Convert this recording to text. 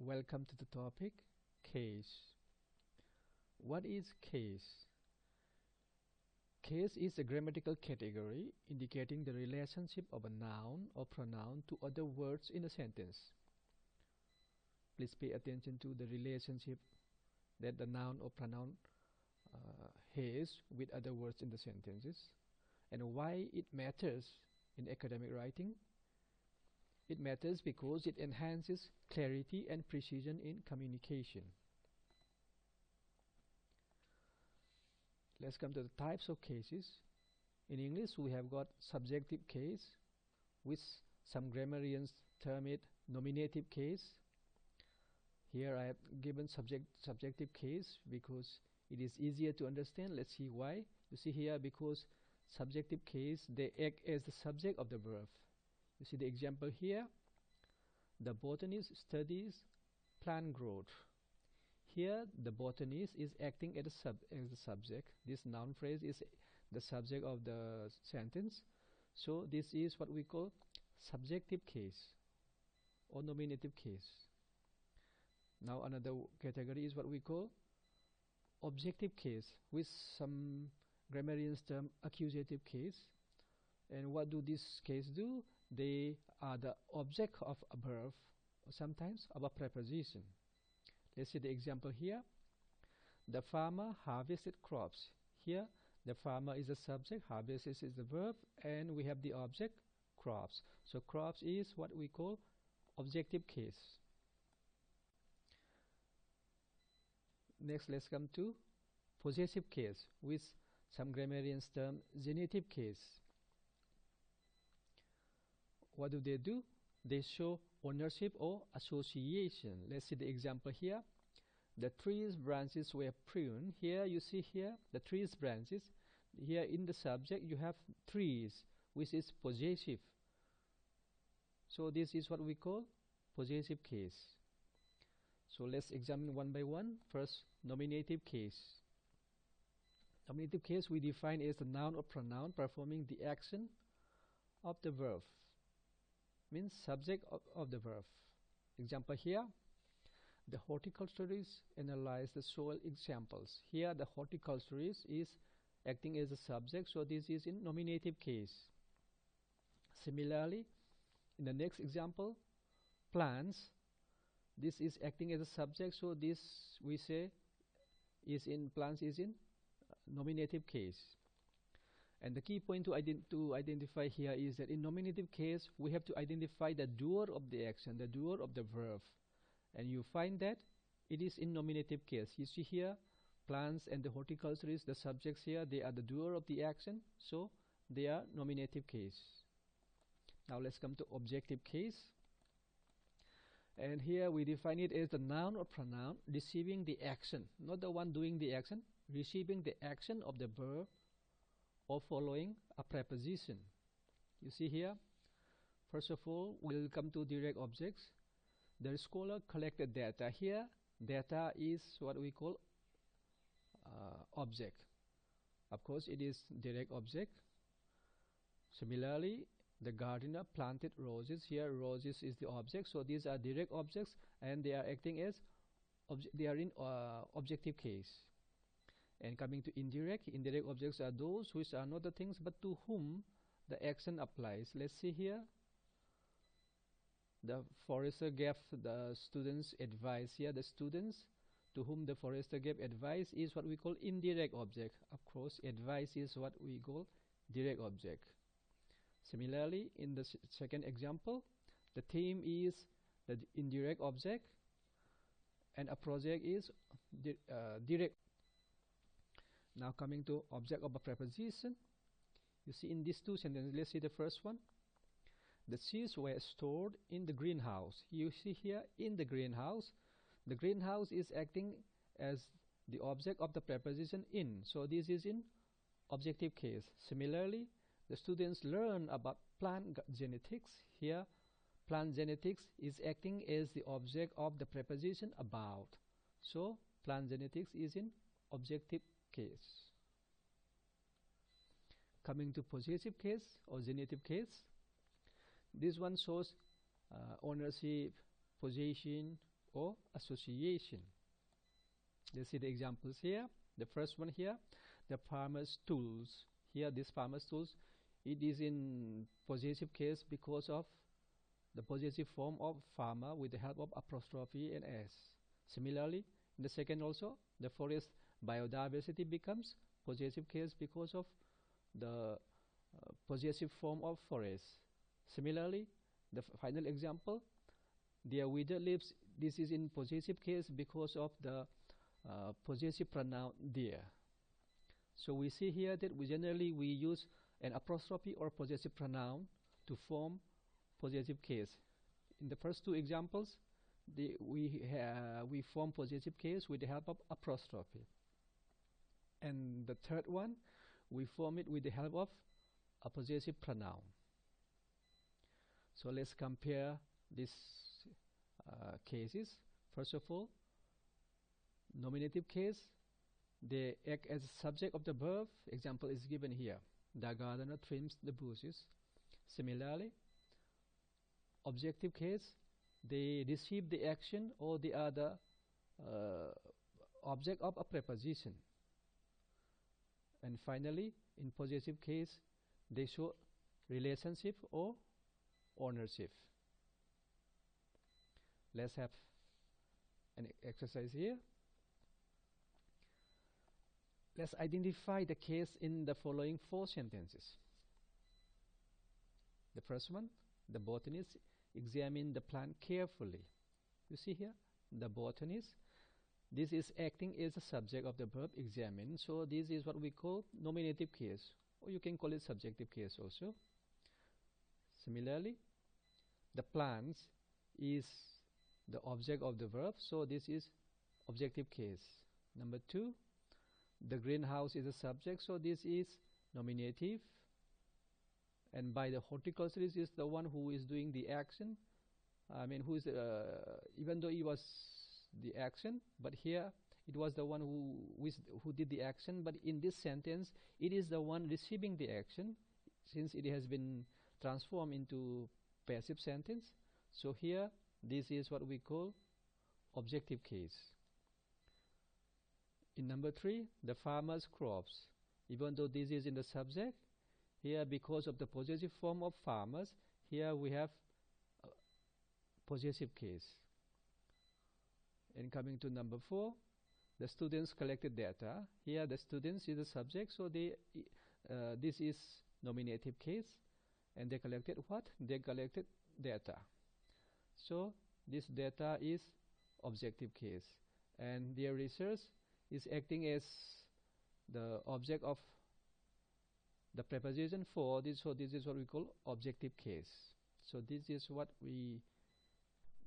Welcome to the topic case. What is case? Case is a grammatical category indicating the relationship of a noun or pronoun to other words in a sentence. Please pay attention to the relationship that the noun or pronoun has with other words in the sentences and why it matters in academic writing. It matters because it enhances clarity and precision in communication. Let's come to the types of cases. In English, we have got subjective case, which some grammarians term it nominative case. Here I have given subjective case because it is easier to understand. Let's see why. You see here, because subjective case, they act as the subject of the verb. You see the example here. The botanist studies plant growth. Here the botanist is acting as the subject. This noun phrase is the subject of the sentence. So this is what we call subjective case or nominative case. Now another category is what we call objective case, with some grammarians term accusative case. And what do this case do? They are the object of a verb or sometimes of a preposition. Let's see the example here. The farmer harvested crops. Here the farmer is the subject, harvested is the verb, and we have the object crops. So crops is what we call objective case. Next, let's come to possessive case, with some grammarians term genitive case. What do? They show ownership or association. Let's see the example here. The tree's branches were pruned. Here you see here the tree's branches. Here in the subject you have trees, which is possessive. So this is what we call possessive case. So let's examine one by one. First, nominative case. Nominative case we define as the noun or pronoun performing the action of the verb. Means subject of the verb. Example here. The horticulturist analyzed the soil examples. Here the horticulturist is acting as a subject, so this is in nominative case. Similarly, in the next example, plants, this is acting as a subject, so this we say is in plants is in nominative case. And the key point to identify here is that in nominative case we have to identify the doer of the action, the doer of the verb, and you find that it is in nominative case. You see here plants and the horticulturist, the subjects here, they are the doer of the action, so they are nominative case. Now let's come to objective case, and here we define it as the noun or pronoun receiving the action, not the one doing the action, receiving the action of the verb or following a preposition. You see here, first of all we'll come to direct objects. The scholar collected data. Here data is what we call object. Of course it is direct object. Similarly, the gardener planted roses. Here roses is the object, so these are direct objects and they are acting as they are in objective case. And coming to indirect objects are those which are not the things but to whom the action applies. Let's see here. The forester gave the students advice. Here the students to whom the forester gave advice is what we call indirect object. Of course advice is what we call direct object. Similarly, in the second example, the theme is the indirect object and a project is direct. Now coming to object of a preposition, you see in these two sentences, let's see the first one. The seeds were stored in the greenhouse. You see here in the greenhouse. The greenhouse is acting as the object of the preposition in. So this is in objective case. Similarly, the students learn about plant genetics. Here plant genetics is acting as the object of the preposition about. So plant genetics is in objective case. Coming to possessive case or genitive case, this one shows ownership, possession, or association. Let's see the examples here. The first one here, the farmer's tools. Here, this farmer's tools, it is in possessive case because of the possessive form of farmer with the help of apostrophe and s. Similarly, in the second also, the forest biodiversity becomes possessive case because of the possessive form of forest. Similarly, the final example, their withered leaves, this is in possessive case because of the possessive pronoun their. So we see here that we generally use an apostrophe or possessive pronoun to form possessive case. In the first two examples, we form possessive case with the help of apostrophe. And the third one, we form it with the help of a possessive pronoun. So let's compare these cases. First of all, nominative case, they act as a subject of the verb. Example is given here. The gardener trims the bushes. Similarly, objective case, they receive the action or the other object of a preposition. And finally, in possessive case, they show relationship or ownership. Let's have an exercise here. Let's identify the case in the following 4 sentences. The first one, the botanist examined the plant carefully. You see here, the botanist, this is acting as a subject of the verb examine. So this is what we call nominative case, or you can call it subjective case also. Similarly, the plants is the object of the verb, so this is objective case. Number 2, the greenhouse is a subject, so this is nominative. And by the horticulturist is the one who is doing the action. I mean, who is even though he was the action, but here it was the one who did the action. But in this sentence, it is the one receiving the action, since it has been transformed into passive sentence. So here, this is what we call objective case. In number 3, the farmer's crops. Even though this is in the subject, here because of the possessive form of farmers, here we have possessive case. And coming to number 4, the students collected data. Here the students is the subject, so this is nominative case. And they collected what? They collected data. So this data is objective case. And their research is acting as the object of the preposition for this, so this is what we call objective case. So this is what we